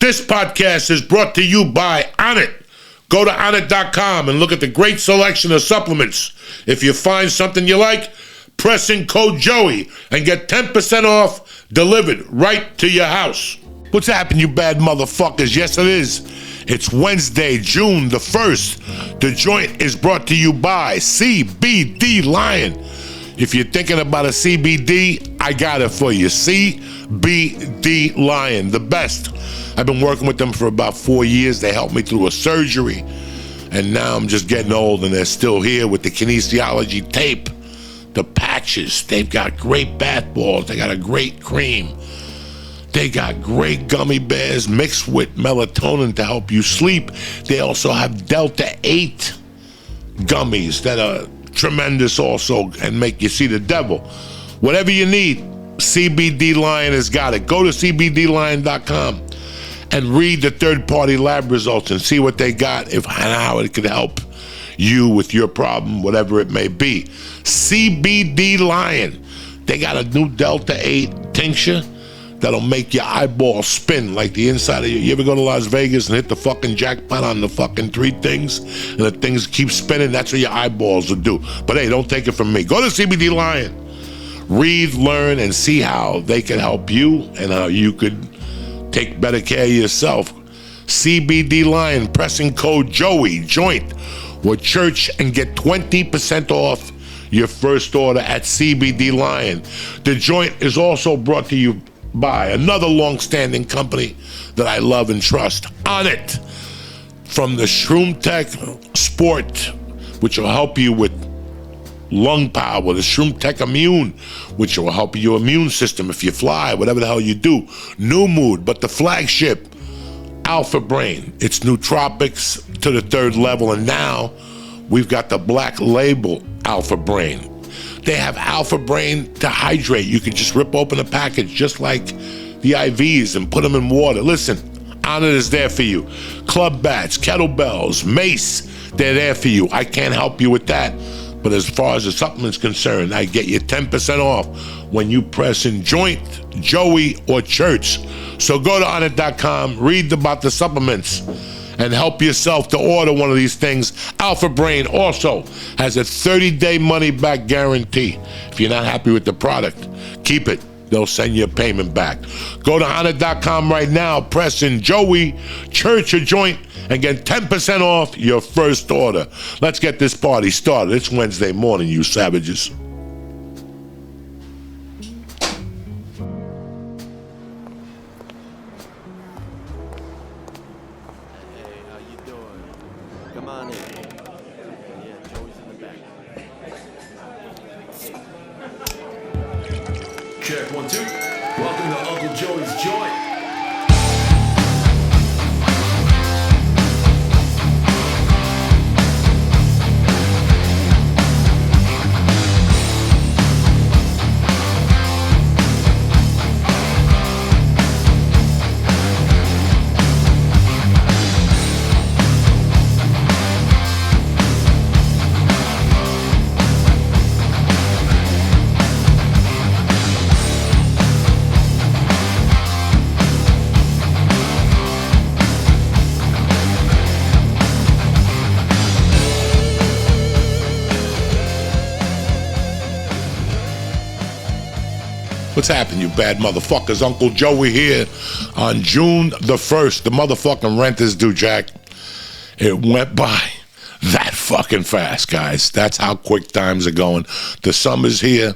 This podcast is brought to you by Onnit. Go to Onnit.com and look at the great selection of supplements. If you find something you like, press in code Joey and get 10% off delivered right to your house. What's happening, you bad motherfuckers? Yes, it is. It's Wednesday, June the 1st. The joint is brought to you by CBD Lion. If you're thinking about a CBD, I got it for you. CBD Lion, the best. I've been working with them for about 4 years. They helped me through a surgery. And now I'm just getting old and they're still here with the kinesiology tape, the patches. They've got great bath balls. They got a great cream. They got great gummy bears mixed with melatonin to help you sleep. They also have Delta 8 gummies that are tremendous also and make you see the devil. Whatever you need, CBD Lion has got it. Go to CBDLion.com and read the third-party lab results and see what they got, and how it could help you with your problem, whatever it may be. CBD Lion. They got a new Delta 8 tincture that'll make your eyeballs spin like the inside of you ever go to Las Vegas and hit the fucking jackpot on the fucking 3 things and the things keep spinning? That's what your eyeballs will do. But hey, don't take it from me. Go to CBD Lion. Read, learn, and see how they can help you and how you could take better care of yourself. CBD Lion, pressing code Joey, joint, or church, and get 20% off your first order at CBD Lion. The joint is also brought to you by another long-standing company that I love and trust, Onnit, from the Shroom Tech Sport, which will help you with lung power, the Shroom Tech Immune, which will help your immune system if you fly, whatever the hell you do. New Mood, but the flagship, Alpha Brain. It's nootropics to the 3rd level, and now we've got the black label Alpha Brain. They have Alpha Brain to hydrate. You can just rip open a package just like the IVs and put them in water. Listen, Onnit is there for you. Club bats, kettlebells, mace, they're there for you. I can't help you with that. But as far as the supplement's concerned, I get you 10% off when you press in joint, Joey, or church. So go to Onnit.com, read about the supplements, and help yourself to order one of these things. Alpha Brain also has a 30-day money-back guarantee. If you're not happy with the product, keep it. They'll send you a payment back. Go to Onnit.com right now, press in Joey, church, or joint, and get 10% off your first order. Let's get this party started. It's Wednesday morning, you savages. Check 1, 2. Welcome to Uncle Joey's Joint. What's happening, you bad motherfuckers? Uncle Joey here on June the 1st. The motherfucking rent is due, Jack. It went by that fucking fast, guys. That's how quick times are going. The summer's here.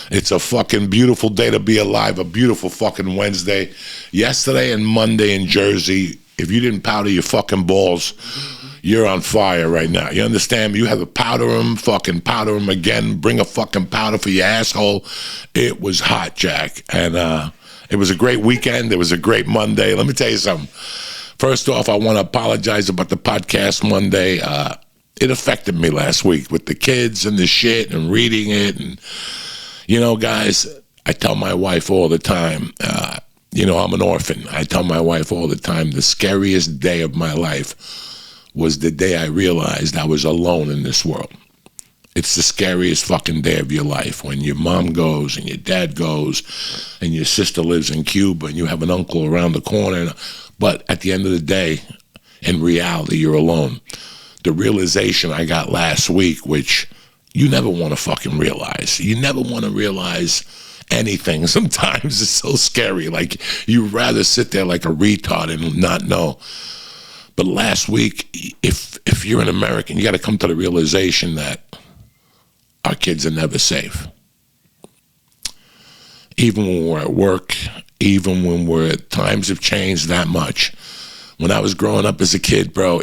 It's a fucking beautiful day to be alive. A beautiful fucking Wednesday. Yesterday and Monday in Jersey, if you didn't powder your fucking balls, you're on fire right now. You understand me? You have to powder them, fucking powder them again. Bring a fucking powder for your asshole. It was hot, Jack. And it was a great weekend. It was a great Monday. Let me tell you something. First off, I want to apologize about the podcast Monday. It affected me last week with the kids and the shit and reading it. And, you know, guys, I tell my wife all the time, I'm an orphan. I tell my wife all the time, the scariest day of my life was the day I realized I was alone in this world. It's the scariest fucking day of your life when your mom goes and your dad goes and your sister lives in Cuba and you have an uncle around the corner. But at the end of the day, in reality, you're alone. The realization I got last week, which you never want to fucking realize. You never want to realize anything. Sometimes it's so scary. Like, you'd rather sit there like a retard and not know. But last week, if you're an American, you got to come to the realization that our kids are never safe. Even when we're at work, even when times have changed that much. When I was growing up as a kid, bro,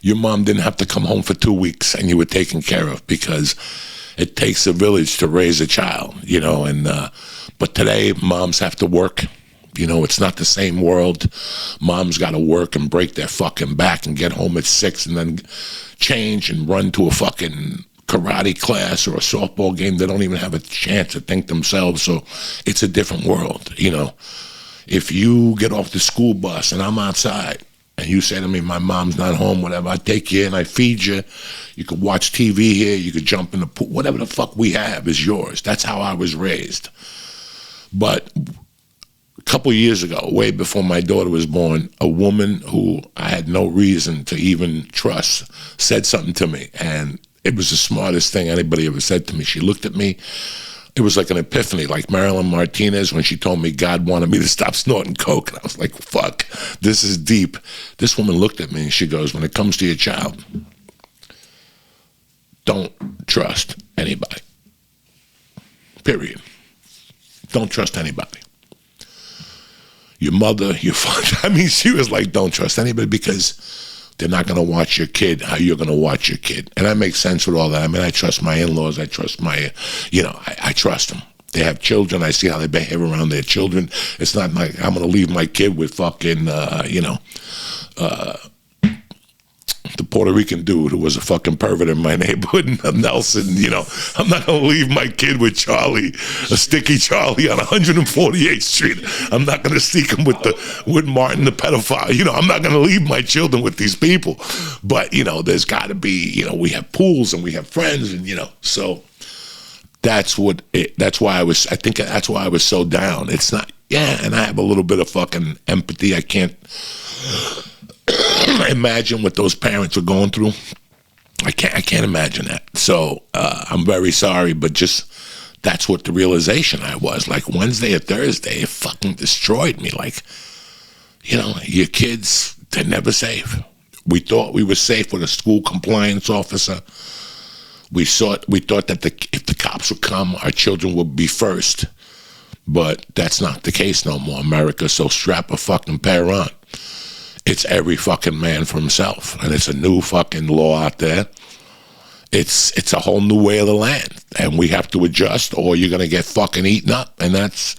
your mom didn't have to come home for 2 weeks and you were taken care of, because it takes a village to raise a child, you know. And but today, moms have to work. You know, it's not the same world. Moms got to work and break their fucking back and get home at 6 and then change and run to a fucking karate class or a softball game. They don't even have a chance to think themselves. So it's a different world, you know. If you get off the school bus and I'm outside and you say to me, my mom's not home, whatever, I take you in, I feed you. You could watch TV here, you could jump in the pool. Whatever the fuck we have is yours. That's how I was raised. But a couple of years ago, way before my daughter was born, a woman who I had no reason to even trust said something to me. And it was the smartest thing anybody ever said to me. She looked at me. It was like an epiphany, like Marilyn Martinez when she told me God wanted me to stop snorting coke. And I was like, fuck, this is deep. This woman looked at me and she goes, when it comes to your child, don't trust anybody. Period. Don't trust anybody. Your mother, your father. I mean, she was like, don't trust anybody, because they're not going to watch your kid how you're going to watch your kid. And that makes sense with all that. I mean, I trust my in-laws. I trust my, you know, I trust them. They have children. I see how they behave around their children. It's not like I'm going to leave my kid with fucking, you know, the Puerto Rican dude who was a fucking pervert in my neighborhood, Nelson. You know, I'm not going to leave my kid with Charlie, a sticky Charlie on 148th Street. I'm not going to seek him with Martin, the pedophile. You know, I'm not going to leave my children with these people. But, you know, there's got to be, you know, we have pools and we have friends, and, you know, so that's why I think that's why I was so down. It's not, yeah, and I have a little bit of fucking empathy. I can't imagine what those parents are going through. I can't imagine that. So I'm very sorry, but just that's what the realization I was. Like Wednesday or Thursday, it fucking destroyed me. Like, you know, your kids, they're never safe. We thought we were safe with a school compliance officer. We thought that if the cops would come, our children would be first. But that's not the case no more, America. So strap a fucking pair on. It's every fucking man for himself. And it's a new fucking law out there. It's a whole new way of the land. And we have to adjust, or you're going to get fucking eaten up. And that's...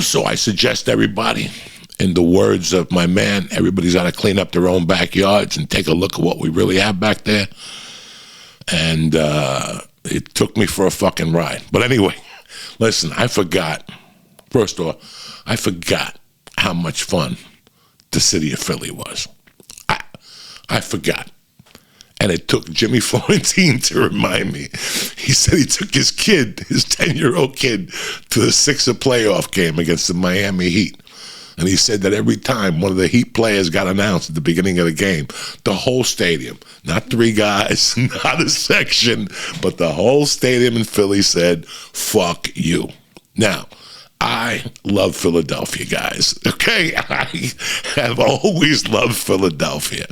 So I suggest everybody, in the words of my man, everybody's got to clean up their own backyards and take a look at what we really have back there. And it took me for a fucking ride. But anyway, listen, I forgot. First off, I forgot how much fun the city of Philly was. I forgot. And it took Jimmy Florentine to remind me. He said he took his kid, his 10-year-old kid, to the Sixer playoff game against the Miami Heat. And he said that every time one of the Heat players got announced at the beginning of the game, the whole stadium, not three guys, not a section, but the whole stadium in Philly said, fuck you. Now, I love Philadelphia, guys. Okay? I have always loved Philadelphia.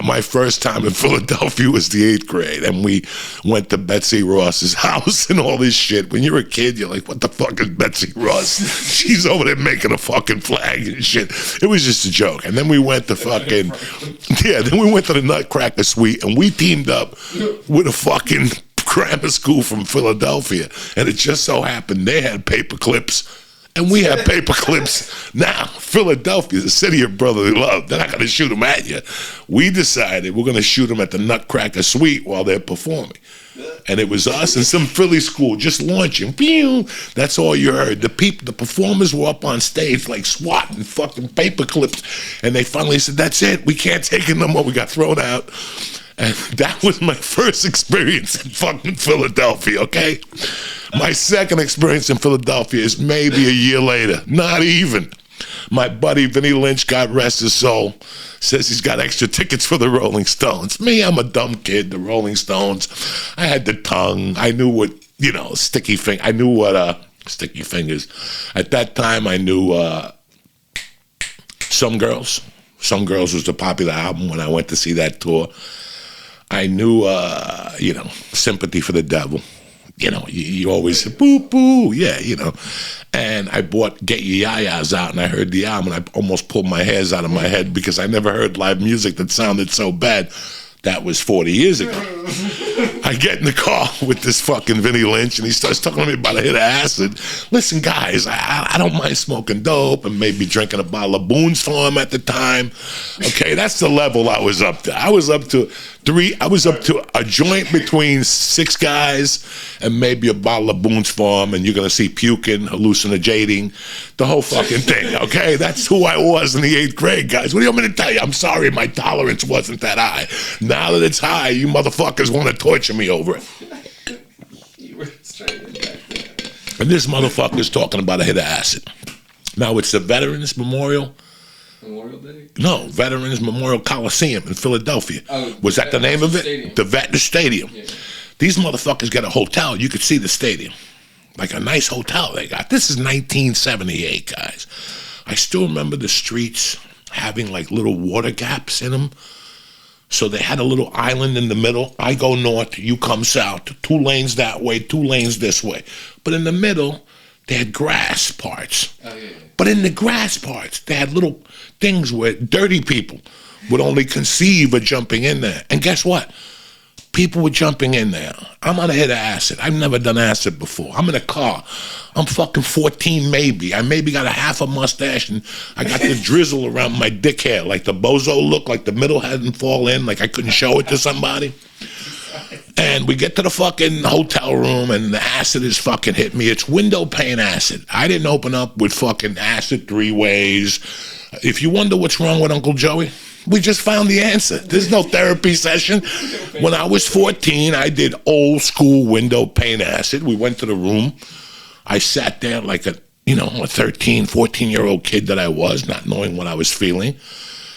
My first time in Philadelphia was the 8th grade, and we went to Betsy Ross's house and all this shit. When you're a kid, you're like, what the fuck is Betsy Ross? She's over there making a fucking flag and shit. It was just a joke. And then we went to then we went to the Nutcracker Suite, and we teamed up with a fucking grammar school from Philadelphia. And it just so happened they had paper clips. And we have paper clips. Now, Philadelphia is a city of brotherly love. They're not going to shoot them at you. We decided we're going to shoot them at the Nutcracker Suite while they're performing. And it was us and some Philly school just launching. Pew! That's all you heard. The performers were up on stage like swatting fucking paper clips. And they finally said, that's it. We can't take it no more. We got thrown out. And that was my first experience in fucking Philadelphia, okay? My second experience in Philadelphia is maybe a year later. Not even. My buddy Vinny Lynch, God rest his soul, says he's got extra tickets for the Rolling Stones. Me, I'm a dumb kid. The Rolling Stones. I had the tongue. I knew what, sticky finger. I knew what sticky fingers. At that time, I knew Some Girls. Some Girls was the popular album when I went to see that tour. I knew, Sympathy for the Devil. You always say, boo, boo, yeah, And I bought Get Your Yayas out, and I heard the album, and I almost pulled my hairs out of my head because I never heard live music that sounded so bad. That was 40 years ago. I get in the car with this fucking Vinny Lynch, and he starts talking to me about a hit of acid. Listen, guys, I don't mind smoking dope and maybe drinking a bottle of Boone's for him at the time. Okay, that's the level I was up to. I was up to a joint between 6 guys and maybe a bottle of Boone's for him, and you're going to see puking, hallucinating, the whole fucking thing, okay? That's who I was in the 8th grade, guys. What do you want me to tell you? I'm sorry, my tolerance wasn't that high. Now that it's high, you motherfuckers want to torture me over it. You were straight back there. And this motherfucker's talking about a hit of acid. Now, it's the Veterans Memorial. Memorial Day? No, Veterans Memorial Coliseum in Philadelphia. Oh, was that the name of it? Stadium. The Veterans Stadium. Yeah. These motherfuckers got a hotel. You could see the stadium. Like a nice hotel they got. This is 1978, guys. I still remember the streets having like little water gaps in them. So they had a little island in the middle. I go north, you come south. 2 lanes that way, 2 lanes this way. But in the middle, they had grass parts. Oh, yeah. But in the grass parts, they had little things where dirty people would only conceive of jumping in there. And guess what? People were jumping in there. I'm on a hit of acid. I've never done acid before. I'm in a car. I'm fucking 14 maybe. I maybe got a half a mustache and I got the drizzle around my dick hair. Like the bozo look, like the middle hadn't fall in, like I couldn't show it to somebody. And we get to the fucking hotel room and the acid is fucking hit me. It's window pane acid. I didn't open up with fucking acid 3 ways. If you wonder what's wrong with Uncle Joey, we just found the answer. There's no therapy session. When I was 14, I did old school window pane acid. We went to the room. I sat there like a 13, 14-year-old kid that I was, not knowing what I was feeling.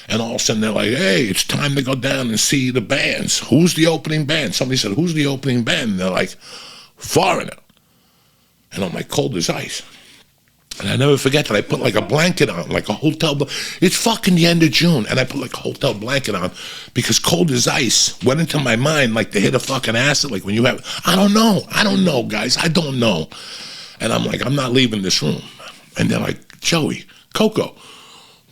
And all of a sudden they're like, hey, it's time to go down and see the bands. Who's the opening band? Somebody said, who's the opening band? And they're like, Foreigner. And I'm like, cold as ice. And I never forget that I put like a blanket on, like a hotel. It's fucking the end of June. And I put like a hotel blanket on because cold as ice went into my mind like to hit a fucking acid. Like when you have, I don't know, guys. I don't know. And I'm like, I'm not leaving this room. And they're like, Joey, Coco,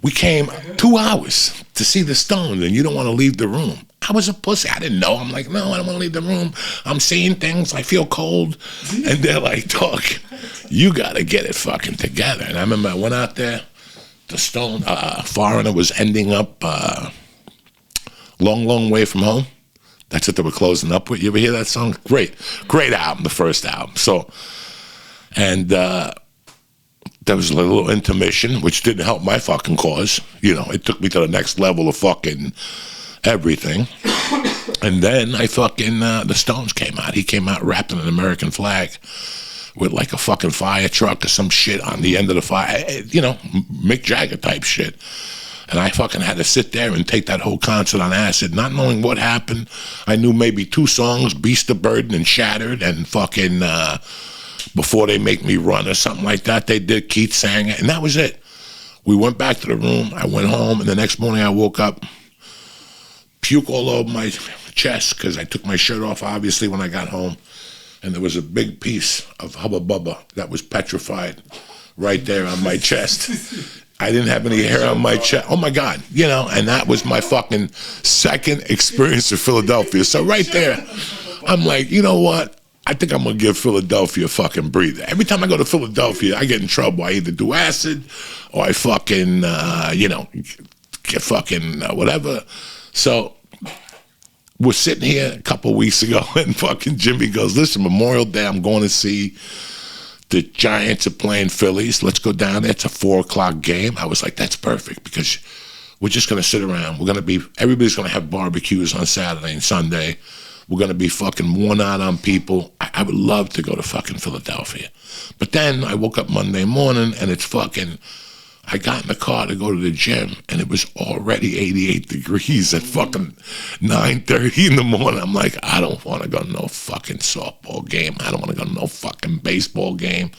we came 2 hours to see the Stones and you don't want to leave the room. I was a pussy. I didn't know. I'm like, no, I don't want to leave the room. I'm seeing things. I feel cold. And they're like, dog, you got to get it fucking together. And I remember I went out there. The Stone, Foreigner was ending up Long, Long Way From Home. That's what they were closing up with. You ever hear that song? Great album, the first album. So, and there was a little intermission, which didn't help my fucking cause. It took me to the next level of fucking everything. And then I fucking, the Stones came out. He came out wrapped in an American flag with like a fucking fire truck or some shit on the end of the fire. Mick Jagger type shit. And I fucking had to sit there and take that whole concert on acid, not knowing what happened. I knew maybe 2 songs, Beast of Burden and Shattered, and fucking Before They Make Me Run or something like that. They did, Keith sang it, and that was it. We went back to the room. I went home, and the next morning I woke up, puke all over my chest because I took my shirt off, obviously, when I got home. And there was a big piece of Hubba Bubba that was petrified right there on my chest. I didn't have any hair on my chest. Oh, my God. And that was my fucking second experience in Philadelphia. So right there, I'm like, you know what? I think I'm going to give Philadelphia a fucking breather. Every time I go to Philadelphia, I get in trouble. I either do acid or I fucking, get fucking whatever. So we're sitting here a couple of weeks ago and fucking Jimmy goes, listen, Memorial Day, I'm going to see the Giants are playing Phillies. Let's go down there. It's a 4:00 game. I was like, that's perfect because we're just going to sit around. Everybody's going to have barbecues on Saturday and Sunday. We're going to be fucking worn out on people. I would love to go to fucking Philadelphia. But then I woke up Monday morning and it's fucking I got in the car to go to the gym, and it was already 88 degrees at fucking 9:30 in the morning. I'm like, I don't want to go to no fucking softball game. I don't want to go to no fucking baseball game.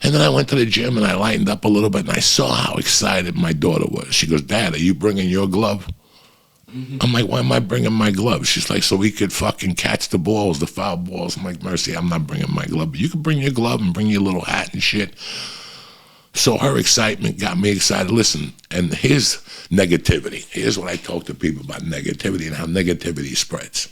And then I went to the gym, and I lightened up a little bit, and I saw how excited my daughter was. She goes, Dad, are you bringing your glove? I'm like, why am I bringing my glove? She's like, so we could fucking catch the balls, the foul balls. I'm like, Mercy, I'm not bringing my glove. But you can bring your glove and bring your little hat and shit. So her excitement got me excited. Listen, and here's negativity. Here's what I talk to people about negativity and how negativity spreads.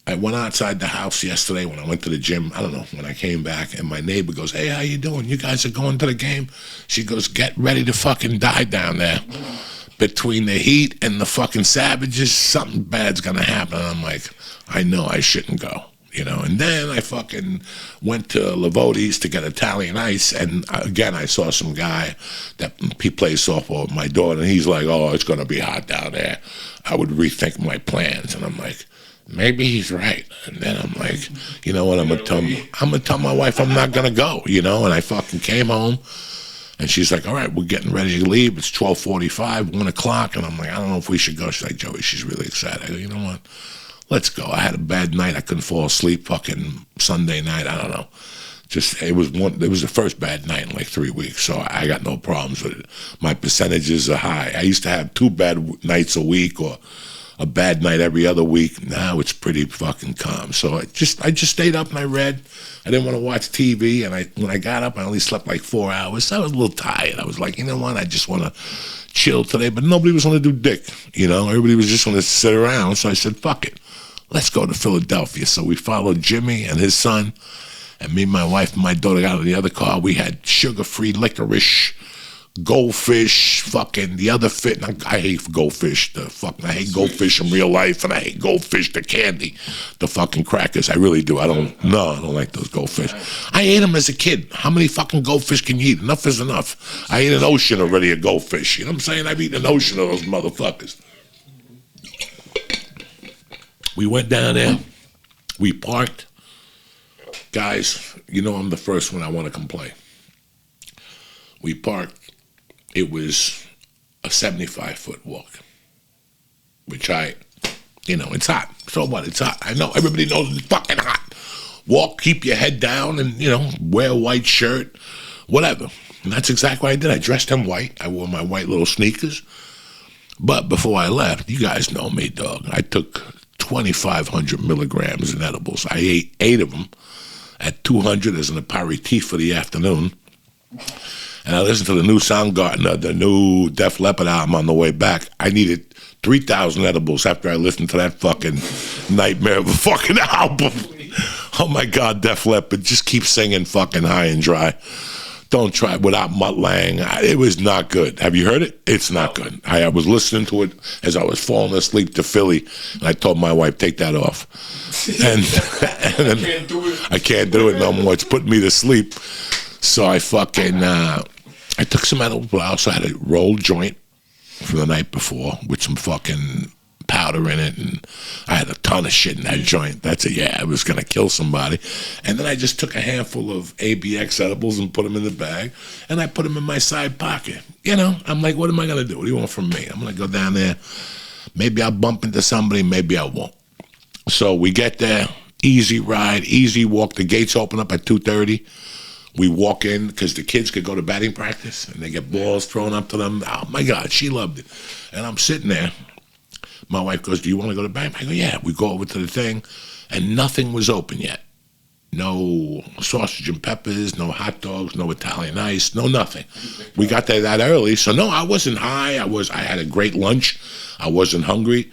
I went outside the house yesterday when I went to the gym. I don't know, when I came back, and my neighbor goes, hey, how you doing? You guys are going to the game? She goes, get ready to fucking die down there. Between the heat and the fucking savages, something bad's gonna happen. And I'm like, I know I shouldn't go. You know, and then I fucking went to Lavotti's to get Italian ice, and again, I saw some guy that he plays softball with my daughter, and he's like, oh, it's going to be hot down there. I would rethink my plans. And I'm like, maybe he's right. And then I'm like, you know what, I'm going to tell my wife I'm not going to go, you know, and I fucking came home, and she's like, all right, we're getting ready to leave. It's 12:45, 1 o'clock, and I'm like, I don't know if we should go. She's like, Joey, she's really excited. I go, you know what? Let's go. I had a bad night. I couldn't fall asleep fucking Sunday night. I don't know. It was the first bad night in like 3 weeks, so I got no problems with it. My percentages are high. I used to have 2 bad nights a week or a bad night every other week. Now it's pretty fucking calm. So I just stayed up and I read. I didn't want to watch TV, and when I got up, I only slept like 4 hours. So I was a little tired. I was like, you know what? I just want to chill today. But nobody was going to do dick, you know? Everybody was just going to sit around. So I said, fuck it. Let's go to Philadelphia. So we followed Jimmy and his son, and me, my wife, and my daughter got in the other car. We had sugar-free licorice, Goldfish, fucking the other fit. I hate Goldfish. I hate Goldfish in real life, and I hate Goldfish, the candy, the fucking crackers. I really do. I don't like those Goldfish. I ate them as a kid. How many fucking Goldfish can you eat? Enough is enough. I ate an ocean already of Goldfish. You know what I'm saying? I've eaten an ocean of those motherfuckers. We went down there. We parked. Guys, you know I'm the first one I want to complain. We parked. It was a 75-foot walk, which it's hot. So what? It's hot. I know. Everybody knows it's fucking hot. Walk, keep your head down, and, wear a white shirt, whatever. And that's exactly what I did. I dressed in white. I wore my white little sneakers. But before I left, you guys know me, dog. I took 2,500 milligrams in edibles. I ate 8 of them at 200 as an aperitif for the afternoon. And I listened to the new Soundgarden, the new Def Leppard album on the way back. I needed 3,000 edibles after I listened to that fucking nightmare of a fucking album. Oh my God, Def Leppard, just keep singing fucking High and Dry. Don't try it without Mutt Lang. It was not good. Have you heard it? It's not good. I was listening to it as I was falling asleep to Philly, and I told my wife, take that off. And I can't do it no more. It's putting me to sleep. So I fucking, I took some edibles, but I also had a rolled joint from the night before with some fucking powder in it, and I had a ton of shit in that joint. I was going to kill somebody. And then I just took a handful of ABX edibles and put them in the bag, and I put them in my side pocket. I'm like, what am I going to do? What do you want from me? I'm going to go down there. Maybe I'll bump into somebody, maybe I won't. So we get there, easy ride, easy walk. The gates open up at 2:30. We walk in because the kids could go to batting practice, and they get balls thrown up to them. Oh, my God, she loved it. And I'm sitting there. My wife goes, do you want to go to batting? I go, yeah. We go over to the thing, and nothing was open yet. No sausage and peppers, no hot dogs, no Italian ice, no nothing. We got there that early, so no, I wasn't high. I had a great lunch. I wasn't hungry.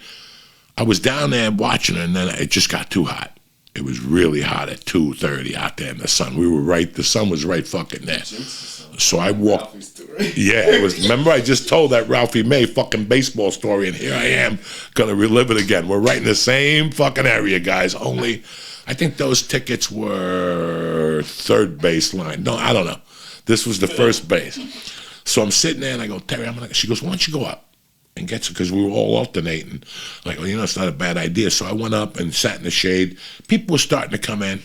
I was down there watching it, and then it just got too hot. It was really hot at 2:30 out there in the sun. The sun was right fucking there. So I walked. Yeah, it was. Remember, I just told that Ralphie May fucking baseball story, and here I am gonna relive it again. We're right in the same fucking area, guys. Only, I think those tickets were third baseline. No, I don't know. This was the first base. So I'm sitting there, and I go, Terry, she goes, why don't you go up and get some, because we were all alternating. Like, it's not a bad idea. So I went up and sat in the shade. People were starting to come in.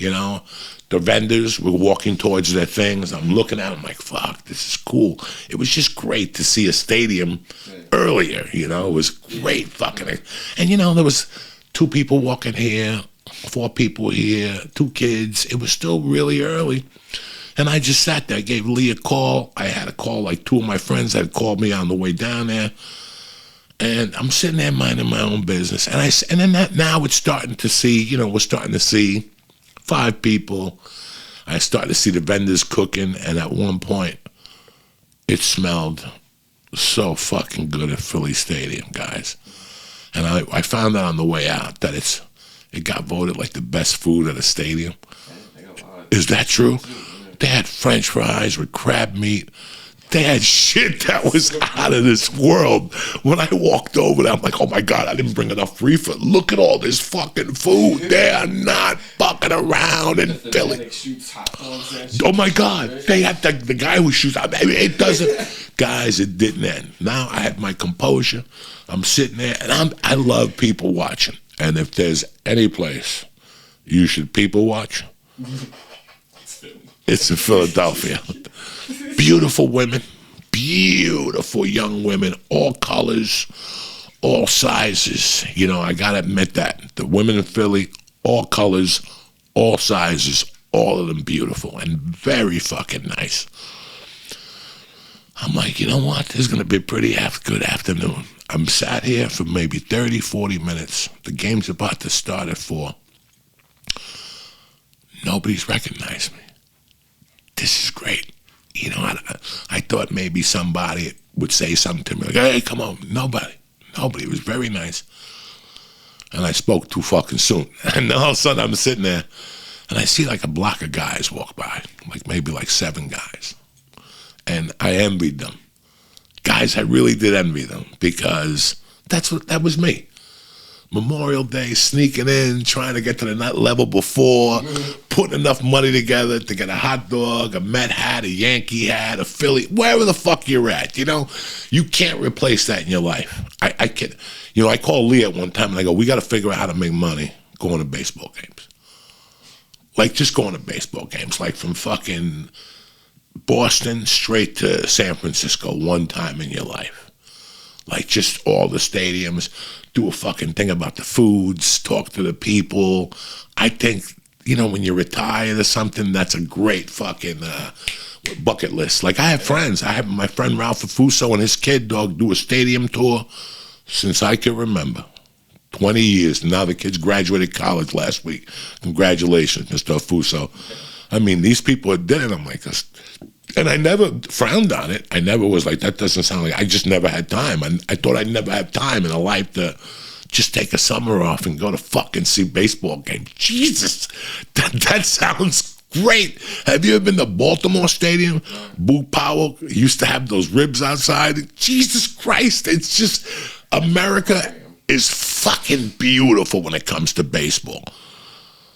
you know. The vendors were walking towards their things. I'm looking at them like, fuck, this is cool. It was just great to see a stadium earlier, you know. It was great fucking. And, you know, there was 2 people walking here, 4 people here, 2 kids. It was still really early. And I just sat there. I gave Lee a call. I had a call, like 2 of my friends had called me on the way down there. And I'm sitting there minding my own business. And then now it's starting to see, you know, we're starting to see 5 people. I started to see the vendors cooking, and at one point, it smelled so fucking good at Philly Stadium, guys. And I found out on the way out that it got voted like the best food at a stadium. Is that true? They had French fries with crab meat. They had shit that was out of this world. When I walked over there, I'm like, oh my God, I didn't bring enough reefer. Look at all this fucking food. They are not fucking around in Philly. Oh my God. They had the guy who shoots. I mean, it doesn't. Guys, it didn't end. Now I have my composure. I'm sitting there, and I love people watching. And if there's any place you should people watch, it's in Philadelphia. Beautiful women, beautiful young women, all colors, all sizes. You know, I gotta admit that. The women in Philly, all colors, all sizes, all of them beautiful and very fucking nice. I'm like, you know what? This is gonna be a pretty good afternoon. I'm sat here for maybe 30, 40 minutes. The game's about to start at 4. Nobody's recognized me. This is great. You know, I thought maybe somebody would say something to me, like, hey, come on. Nobody. It was very nice. And I spoke too fucking soon. And all of a sudden I'm sitting there, and I see like a block of guys walk by, like maybe like 7 guys. And I envied them. Guys, I really did envy them, because that was me. Memorial Day, sneaking in, trying to get to the nut level before, putting enough money together to get a hot dog, a Met hat, a Yankee hat, a Philly, wherever the fuck you're at, you know? You can't replace that in your life. I can, you know, I called Lee at one time, and I go, we got to figure out how to make money going to baseball games. Like, just going to baseball games, like from fucking Boston straight to San Francisco one time in your life. Like, just all the stadiums, do a fucking thing about the foods, talk to the people. I think, you know, when you're retired or something, that's a great fucking bucket list. Like, I have friends. I have my friend Ralph Fuso and his kid, dog, do a stadium tour since I can remember. 20 years. Now the kids graduated college last week. Congratulations, Mr. Fuso. I mean, these people did it. I'm like, and I never frowned on it. I never was like, that doesn't sound like, I just never had time. I thought I'd never have time in a life to just take a summer off and go to fucking see baseball games. Jesus, that sounds great. Have you ever been to Baltimore Stadium? Boo Powell used to have those ribs outside. Jesus Christ, it's just, America is fucking beautiful when it comes to baseball.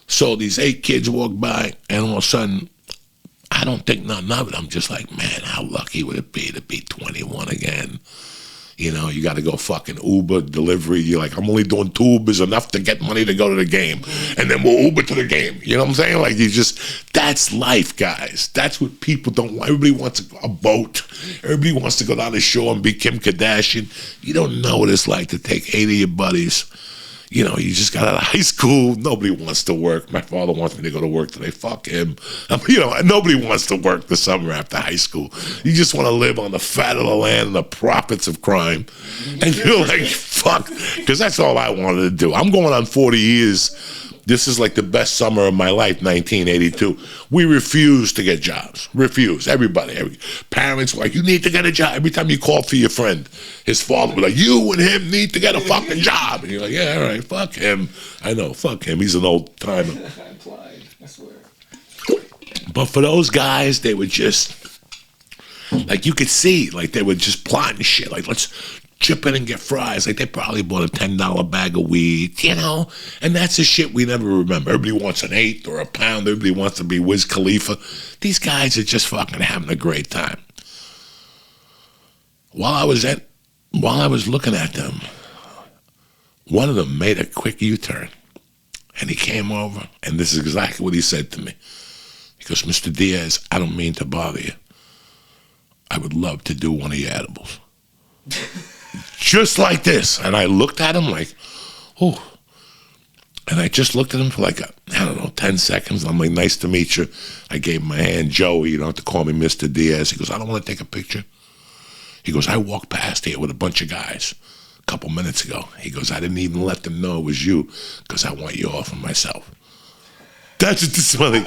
So these 8 kids walk by, and all of a sudden, I don't think nothing of it. I'm just like, man, how lucky would it be to be 21 again? You know, you got to go fucking Uber, delivery. You're like, I'm only doing 2 Ubers, enough to get money to go to the game. And then we'll Uber to the game. You know what I'm saying? Like, that's life, guys. That's what people don't want. Everybody wants a boat. Everybody wants to go down the shore and be Kim Kardashian. You don't know what it's like to take 8 of your buddies. You know, you just got out of high school. Nobody wants to work. My father wants me to go to work today. Fuck him. You know, nobody wants to work the summer after high school. You just want to live on the fat of the land and the profits of crime. And you're like, fuck. Because that's all I wanted to do. I'm going on 40 years. This is like the best summer of my life, 1982. We refused to get jobs. Refused. Everybody. Parents were like, you need to get a job. Every time you called for your friend, his father was like, you and him need to get a fucking job. And you're like, yeah, all right, fuck him. I know, fuck him. He's an old timer. I applied, I swear. But for those guys, they were just, like, you could see, like, they were just plotting shit. Like, let's chip in and get fries. Like, they probably bought a $10 bag of weed, you know? And that's the shit we never remember. Everybody wants an 1/8 or a pound. Everybody wants to be Wiz Khalifa. These guys are just fucking having a great time. While I was looking at them, one of them made a quick U-turn. And he came over, and this is exactly what he said to me. He goes, Mr. Diaz, I don't mean to bother you. I would love to do one of your edibles. Just like this. And I looked at him like, oh. And I just looked at him for like, 10 seconds. I'm like, nice to meet you. I gave him my hand, Joey. You don't have to call me Mr. Diaz. He goes, I don't want to take a picture. He goes, I walked past here with a bunch of guys a couple minutes ago. He goes, I didn't even let them know it was you because I want you off of myself. That's what this funny.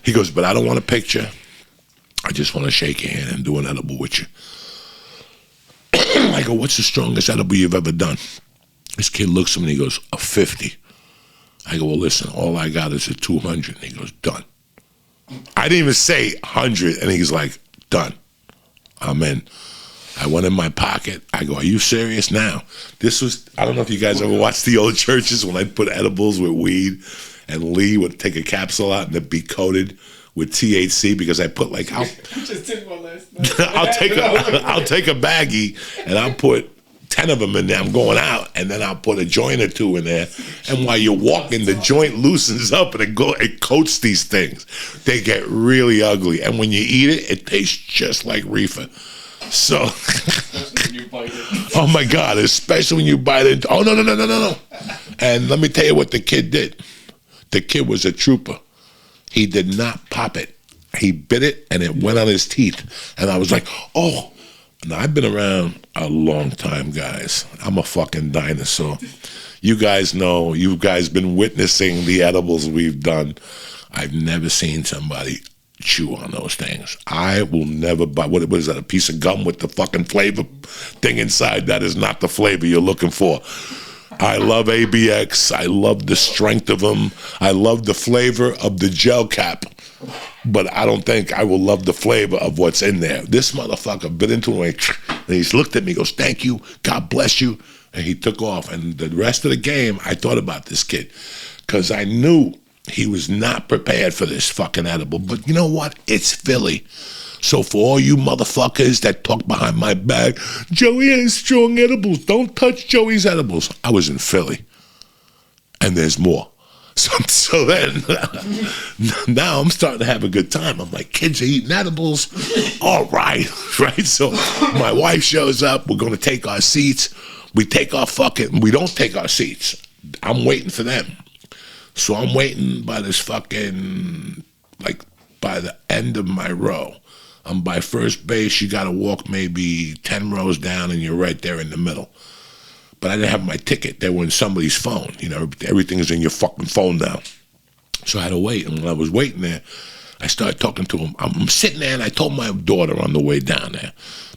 He goes, but I don't want a picture. I just want to shake your hand and do an edible with you. I go, what's the strongest edible you've ever done? This kid looks at me and he goes, a 50. I go, well, listen, all I got is a 200. And he goes, done. I didn't even say 100. And he's like, done. I'm in. I went in my pocket. I go, are you serious now? This was, I don't know if you guys ever watched the old churches when I'd put edibles with weed and Lee would take a capsule out and it'd be coated with THC because I put like, I just did one last night. I'll take a baggie and I'll put 10 of them in there. I'm going out, and then I'll put a joint or two in there. And while you're walking, the joint loosens up and it coats these things. They get really ugly, and when you eat it, it tastes just like reefer. So, Especially when you bite it. Oh my God! Especially when you bite it. Oh no! And let me tell you what the kid did. The kid was a trooper. He did not pop it. He bit it, and it went on his teeth. And I was like, oh. Now, I've been around a long time, guys. I'm a fucking dinosaur. You guys know, you guys been witnessing the edibles we've done. I've never seen somebody chew on those things. I will never buy, what is that, a piece of gum with the fucking flavor thing inside? That is not the flavor you're looking for. I love ABX. I love the strength of them. I love the flavor of the gel cap. But I don't think I will love the flavor of what's in there. This motherfucker bit into it, and he looked at me, goes, thank you, God bless you, and he took off. And the rest of the game, I thought about this kid, because I knew he was not prepared for this fucking edible. But you know what? It's Philly. So for all you motherfuckers that talk behind my back, Joey has strong edibles, don't touch Joey's edibles. I was in Philly, and there's more. So then, now I'm starting to have a good time. I'm like, kids are eating edibles. All right. So my wife shows up. We're going to take our seats. We don't take our seats. I'm waiting for them. So I'm waiting by this fucking, like, by the end of my row. I'm by first base. You got to walk maybe 10 rows down, and you're right there in the middle. But I didn't have my ticket. They were in somebody's phone. You know, everything is in your fucking phone now. So I had to wait. And when I was waiting there, I started talking to him. I'm sitting there, and I told my daughter on the way down there,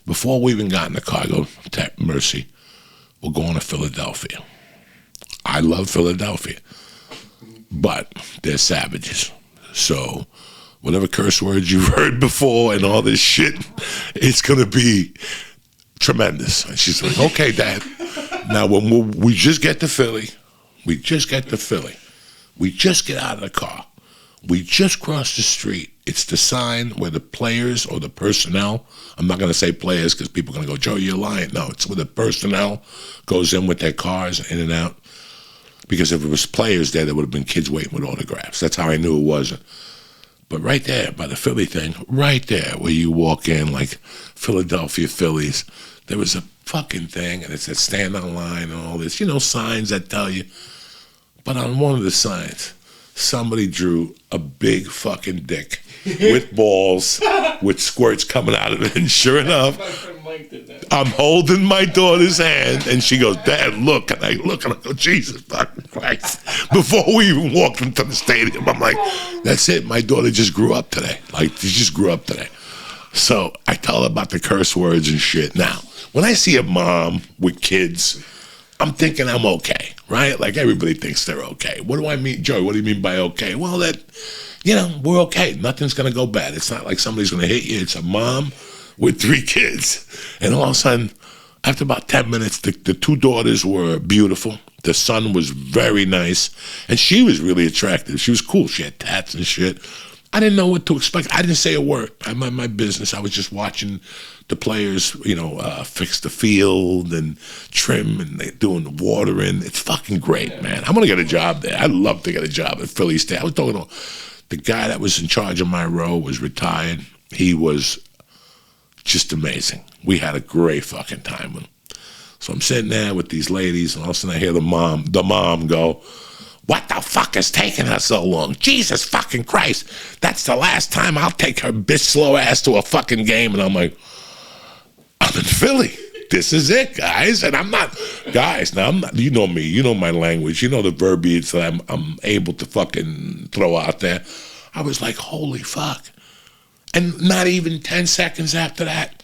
before we even got in the car, I go, Mercy, we're going to Philadelphia. I love Philadelphia. But they're savages. So whatever curse words you've heard before and all this shit, it's going to be tremendous. And she's like, okay, Dad. Now, when we just get to Philly, we just get out of the car, we just cross the street. It's the sign where the players or the personnel, I'm not going to say players because people are going to go, Joe, you're lying. No, it's where the personnel goes in with their cars in and out. Because if it was players there would have been kids waiting with autographs. That's how I knew it wasn't. But right there, by the Philly thing, right there where you walk in like Philadelphia Phillies, there was a fucking thing, and it said stand on line and all this, signs that tell you. But on one of the signs, somebody drew a big fucking dick with balls, with squirts coming out of it. And sure enough, I'm holding my daughter's hand, and she goes, Dad, look. And I look, and I go, Jesus fucking Christ. Before we even walked into the stadium, I'm like, that's it. My daughter just grew up today. Like, she just grew up today. So I tell her about the curse words and shit. Now, when I see a mom with kids, I'm thinking I'm okay, right? Like everybody thinks they're okay. What do I mean, Joey? What do you mean by okay? Well, that, we're okay. Nothing's going to go bad. It's not like somebody's going to hit you. It's a mom with 3 kids. And all of a sudden, after about 10 minutes, the 2 daughters were beautiful. The son was very nice. And she was really attractive. She was cool. She had tats and shit. I didn't know what to expect. I didn't say a word. I mind my business. I was just watching the players, fix the field and trim, and they're doing the watering. It's fucking great, man. I'm gonna get a job there. I'd love to get a job at Phillies. I was talking to the guy that was in charge of my row, was retired. He was just amazing. We had a great fucking time with him. So I'm sitting there with these ladies, and all of a sudden I hear the mom go, "What the fuck is taking her so long? Jesus fucking Christ. That's the last time I'll take her bitch slow ass to a fucking game." And I'm like, I'm in Philly. This is it, guys. And I'm not, guys, now I'm not, you know me, you know my language, you know the verbiage that I'm able to fucking throw out there. I was like, holy fuck. And not even 10 seconds after that,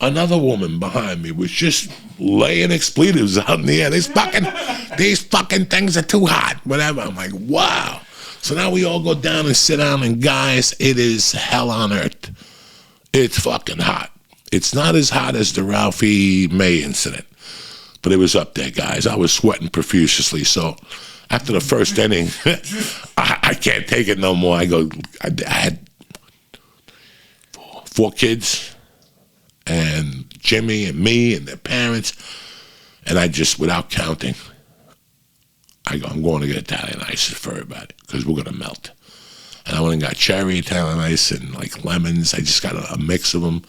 another woman behind me was just laying expletives out in the air. These fucking things are too hot, whatever. I'm like, wow. So now we all go down and sit down, and guys, it is hell on earth. It's fucking hot. It's not as hot as the Ralphie May incident, but it was up there, guys. I was sweating profusely. So after the first inning, I can't take it no more. I had 4 kids, and Jimmy and me and their parents, and I just, without counting, I go, I'm going to get Italian ices for everybody because we're going to melt. And I went and got cherry Italian ice and like lemons. I just got a mix of them.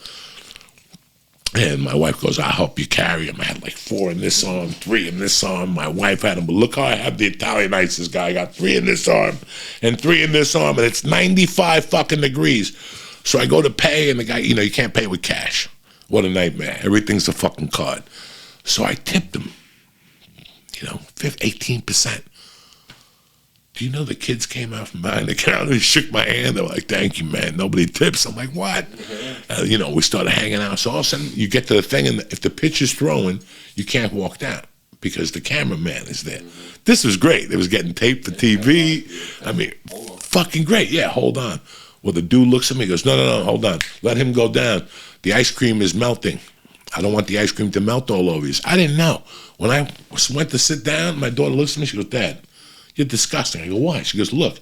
And my wife goes, I'll help you carry them. I had like 4 in this arm, 3 in this arm. My wife had them, but look how I have the Italian ices, guy. I got 3 in this arm and 3 in this arm, and it's 95 fucking degrees. So I go to pay, and the guy, you can't pay with cash. What a nightmare. Everything's a fucking card. So I tipped him, 18%. Do you know the kids came out from behind the counter and shook my hand? They were like, thank you, man. Nobody tips. I'm like, what? We started hanging out. So all of a sudden, you get to the thing, and if the pitch is throwing, you can't walk down because the cameraman is there. This was great. It was getting taped for TV. I mean, fucking great. Yeah, hold on. Well, the dude looks at me and goes, no, hold on. Let him go down. The ice cream is melting. I don't want the ice cream to melt all over you. I didn't know. When I went to sit down, my daughter looks at me. She goes, Dad, you're disgusting. I go, why? She goes, look,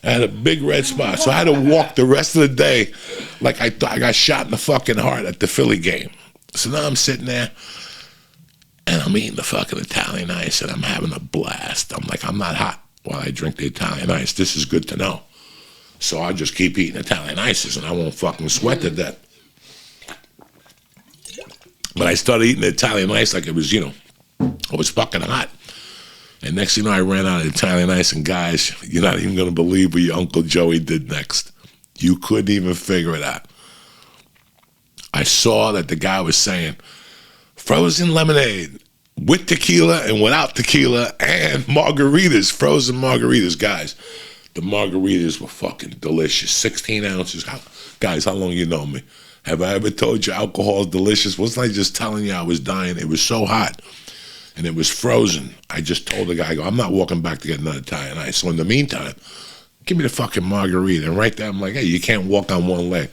I had a big red spot. So I had to walk the rest of the day like I thought I got shot in the fucking heart at the Philly game. So now I'm sitting there, and I'm eating the fucking Italian ice, and I'm having a blast. I'm like, I'm not hot while I drink the Italian ice. This is good to know. So I'll just keep eating Italian ices, and I won't fucking sweat to death. But I started eating the Italian ice like it was, it was fucking hot. And next thing you know, I ran out of Italian ice, and guys, you're not even going to believe what your Uncle Joey did next. You couldn't even figure it out. I saw that the guy was saying, frozen lemonade with tequila and without tequila, and margaritas, frozen margaritas. Guys, the margaritas were fucking delicious. 16 ounces. Guys, how long you know me? Have I ever told you alcohol is delicious? Wasn't I just telling you I was dying? It was so hot, and it was frozen. I just told the guy, I'm not walking back to get another Italian ice. So in the meantime, give me the fucking margarita. And right there, I'm like, hey, you can't walk on one leg.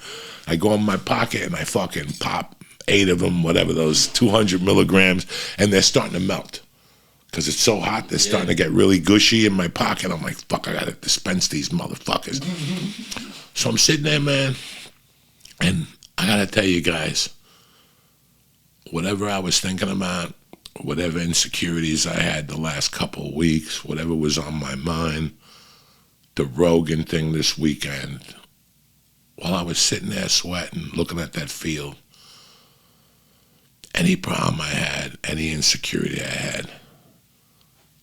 I go in my pocket, and I fucking pop 8 of them, whatever, those 200 milligrams, and they're starting to melt. Because it's so hot, they're starting to get really gushy in my pocket. I'm like, fuck, I got to dispense these motherfuckers. So I'm sitting there, man, and I got to tell you guys, whatever I was thinking about, whatever insecurities I had the last couple of weeks, whatever was on my mind, the Rogan thing this weekend, while I was sitting there sweating, looking at that field, any problem I had, any insecurity I had,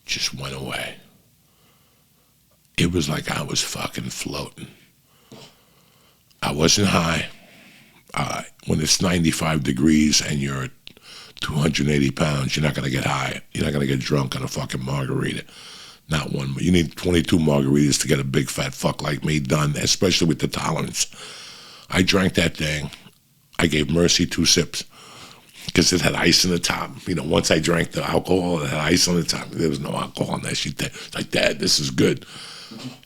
just went away. It was like I was fucking floating. I wasn't high. When it's 95 degrees and you're 280 pounds, you're not going to get high. You're not going to get drunk on a fucking margarita. Not one. You need 22 margaritas to get a big fat fuck like me done, especially with the tolerance. I drank that thing. I gave Mercy 2 sips because it had ice in the top. Once I drank the alcohol, it had ice on the top. There was no alcohol in that shit. It's like, Dad, this is good.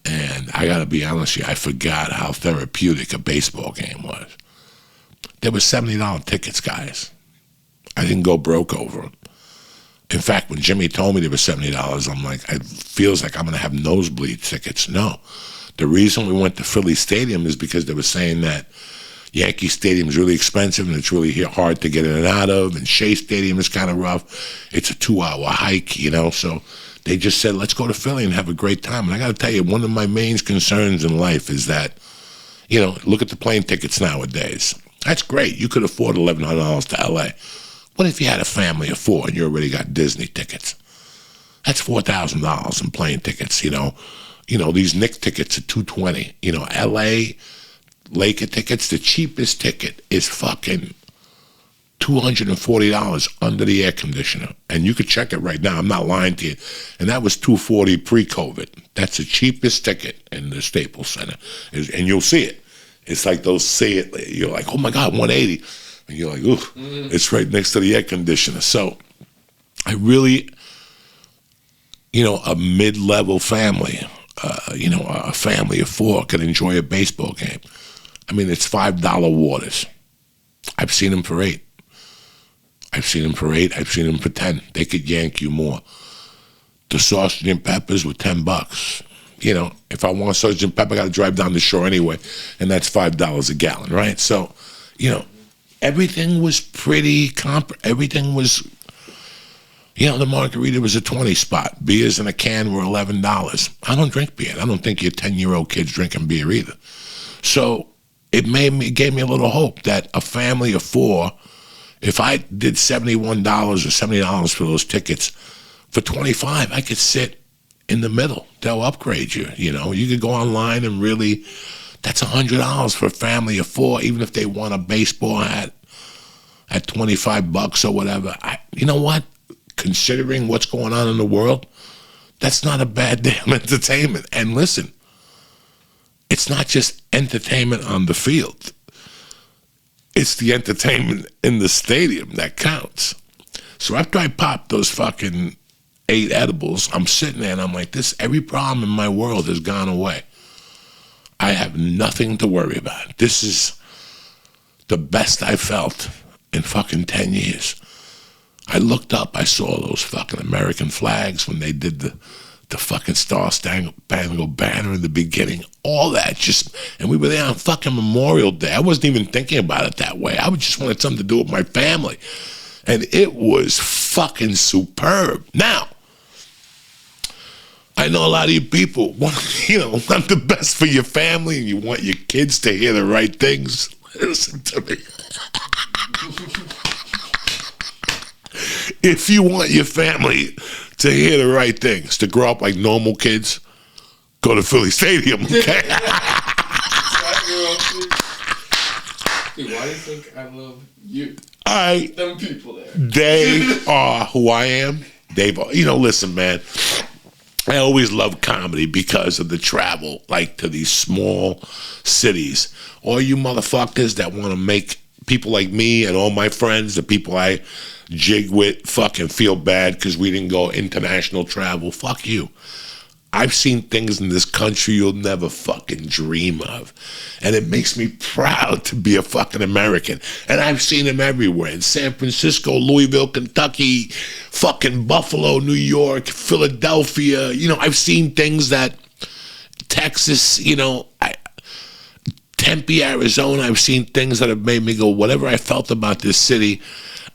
And I got to be honest with you, I forgot how therapeutic a baseball game was. There were $70 tickets, guys. I didn't go broke over them. In fact, when Jimmy told me there were $70, I'm like, it feels like I'm going to have nosebleed tickets. No. The reason we went to Philly Stadium is because they were saying that Yankee Stadium is really expensive and it's really hard to get in and out of, and Shea Stadium is kind of rough. It's a 2-hour hike, you know, so they just said, let's go to Philly and have a great time. And I got to tell you, one of my main concerns in life is that, you know, look at the plane tickets nowadays. That's great. You could afford $1,100 to L.A. What if you had a family of 4 and you already got Disney tickets? That's $4,000 in plane tickets, you know. You know, these Knicks tickets are $220. You know, L.A. Laker tickets, the cheapest ticket is fucking $240 under the air conditioner. And you could check it right now. I'm not lying to you. And that was $240 pre-COVID. That's the cheapest ticket in the Staples Center. And you'll see it. It's like those see it. You're like, oh my God, 180. And you're like, ooh, it's right next to the air conditioner. So I really, you know, a mid-level family, you know, a family of 4 could enjoy a baseball game. I mean, it's $5 waters. I've seen them for $8. I've seen them for $8. I've seen them for $10. They could yank you more. The sausage and peppers were $10. You know, if I want sausage and pepper, I got to drive down the shore anyway, and that's $5 a gallon, right? So, you know, everything was pretty everything was, you know, the margarita was a 20 spot. Beers in a can were $11. I don't drink beer. I don't think your 10-year-old kid's drinking beer either. So it gave me a little hope that a family of 4, if I did $71 or $70 for those tickets, for $25, I could sit in the middle. They'll upgrade you, you know. You could go online and really, that's $100 for a family of 4, even if they want a baseball hat at $25 or whatever. You know what? Considering what's going on in the world, that's not a bad damn entertainment. And listen, it's not just entertainment on the field. It's the entertainment in the stadium that counts. So after I popped those fucking 8 edibles, I'm sitting there and I'm like, every problem in my world has gone away. I have nothing to worry about. This is the best I felt in fucking 10 years. I looked up, I saw those fucking American flags when they did the fucking Star-Spangled Banner in the beginning. All that and we were there on fucking Memorial Day. I wasn't even thinking about it that way. I just wanted something to do with my family. And it was fucking superb. Now, I know a lot of you people want, you know, want the best for your family and you want your kids to hear the right things. Listen to me. If you want your family to hear the right things, to grow up like normal kids, go to Philly Stadium, okay? Dude, why do you think I love you? Them people there. They are who I am. You know, listen, man. I always love comedy because of the travel, like to these small cities. All you motherfuckers that want to make people like me and all my friends, the people I jig with, fucking feel bad because we didn't go international travel. Fuck you. I've seen things in this country you'll never fucking dream of. And it makes me proud to be a fucking American. And I've seen them everywhere. In San Francisco, Louisville, Kentucky, fucking Buffalo, New York, Philadelphia. You know, I've seen things that Texas, you know, Tempe, Arizona, I've seen things that have made me go, whatever I felt about this city,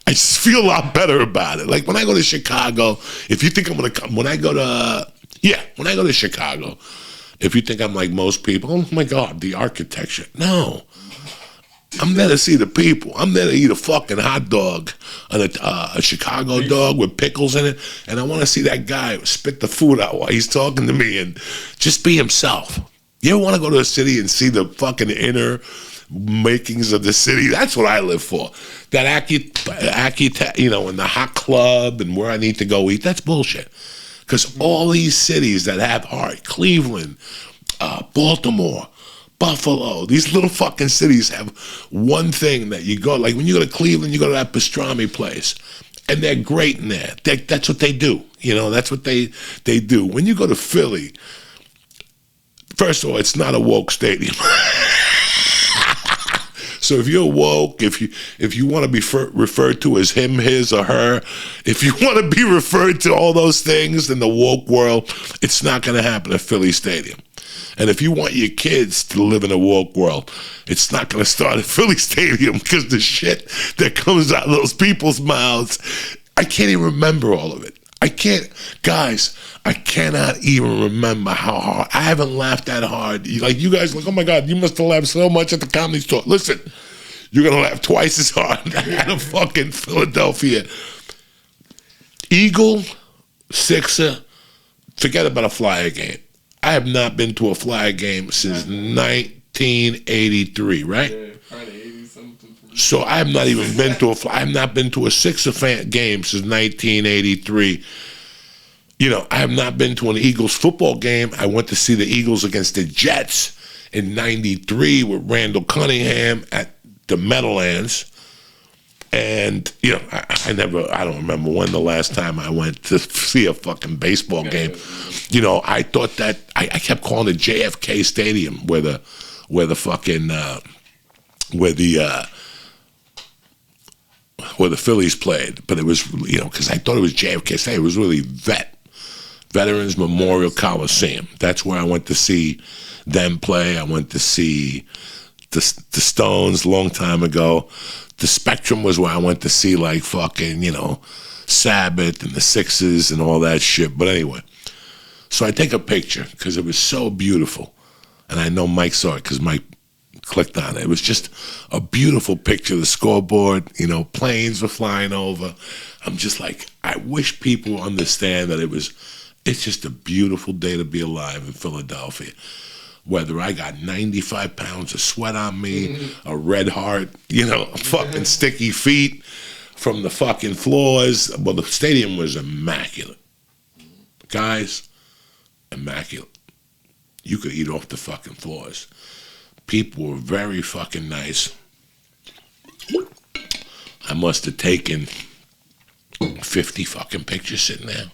I just feel a lot better about it. Like when I go to Chicago, if you think I'm going to come, when I go to Chicago, if you think I'm like most people, oh my God, the architecture. No. I'm there to see the people. I'm there to eat a fucking hot dog, a Chicago dog with pickles in it, and I want to see that guy spit the food out while he's talking to me and just be himself. You ever want to go to a city and see the fucking inner makings of the city? That's what I live for. That you know, in the hot club and where I need to go eat, that's bullshit. Because all these cities that have heart, Cleveland, Baltimore, Buffalo, these little fucking cities have one thing that you go, like when you go to Cleveland, you go to that pastrami place. And they're great in there. That's what they do. You know, that's what they do. When you go to Philly, first of all, it's not a woke stadium. So if you're woke, if you want to be referred to as him, his, or her, if you want to be referred to all those things in the woke world, it's not going to happen at Philly Stadium. And if you want your kids to live in a woke world, it's not going to start at Philly Stadium, because the shit that comes out of those people's mouths, I can't even remember all of it. I cannot even remember how hard. I haven't laughed that hard. Like, you guys, like, oh my God, you must have laughed so much at the Comedy Store. Listen, you're going to laugh twice as hard at a fucking Philadelphia Eagle, Sixer. Forget about a Flyer game. I have not been to a Flyer game since 1983, right? Yeah, probably 80-something. So I have not even been to I have not been to a Sixer game since 1983. You know, I have not been to an Eagles football game. I went to see the Eagles against the Jets in '93 with Randall Cunningham at the Meadowlands. And, you know, I don't remember when the last time I went to see a fucking baseball game. You know, I thought that, I kept calling it JFK Stadium, where the Phillies played. But it was, you know, because I thought it was JFK Stadium. It was really Veterans Memorial Coliseum. That's where I went to see them play. I went to see the Stones a long time ago. The Spectrum was where I went to see, like, fucking, you know, Sabbath and the Sixes and all that shit. But anyway, so I take a picture because it was so beautiful. And I know Mike saw it because Mike clicked on it. It was just a beautiful picture of the scoreboard. You know, planes were flying over. I'm just like, I wish people understand that it's just a beautiful day to be alive in Philadelphia. Whether I got 95 pounds of sweat on me, a red heart, you know, fucking sticky feet from the fucking floors. Well, the stadium was immaculate. Guys, immaculate. You could eat off the fucking floors. People were very fucking nice. I must have taken 50 fucking pictures sitting there.